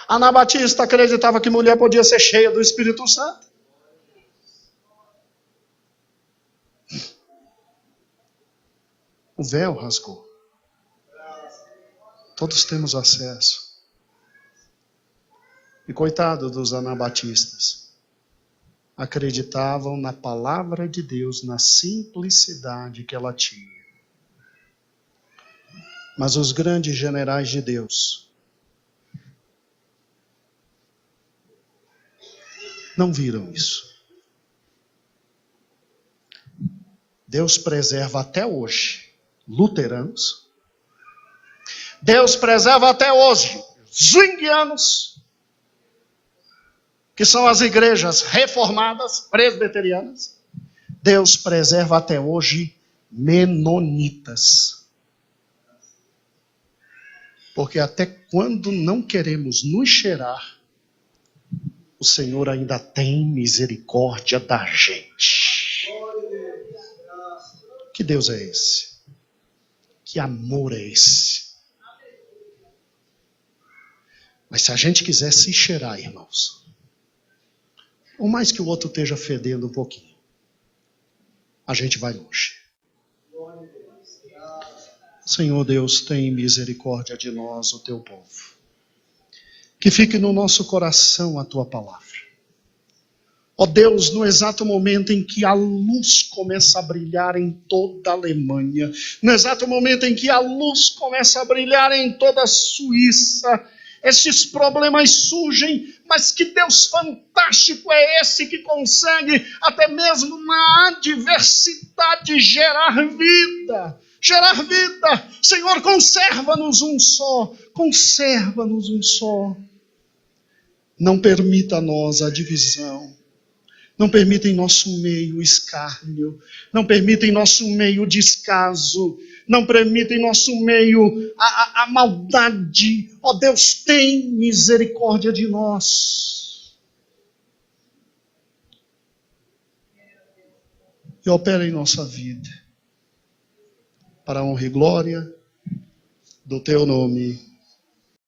Anabatista acreditava que mulher podia ser cheia do Espírito Santo. O véu rasgou. Todos temos acesso. E coitado dos anabatistas. Acreditavam na palavra de Deus, na simplicidade que ela tinha. Mas os grandes generais de Deus não viram isso. Deus preserva até hoje luteranos. Deus preserva até hoje zwinglianos, que são as igrejas reformadas, presbiterianas. Deus preserva até hoje menonitas. Porque até quando não queremos nos cheirar, o Senhor ainda tem misericórdia da gente. Que Deus é esse? Que amor é esse? Mas se a gente quiser se cheirar, irmãos, ou mais que o outro esteja fedendo um pouquinho, a gente vai longe. Senhor Deus, tem misericórdia de nós, o teu povo. Que fique no nosso coração a tua palavra. Ó Deus, no exato momento em que a luz começa a brilhar em toda a Alemanha, no exato momento em que a luz começa a brilhar em toda a Suíça, esses problemas surgem, mas que Deus fantástico é esse que consegue, até mesmo na adversidade, gerar vida. Gerar vida. Senhor, conserva-nos um só. Conserva-nos um só. Não permita a nós a divisão. Não permita em nosso meio o escárnio. Não permita em nosso meio o descaso. Não permita em nosso meio a maldade. Ó Deus, tem misericórdia de nós. E opera em nossa vida. Para a honra e glória do teu nome.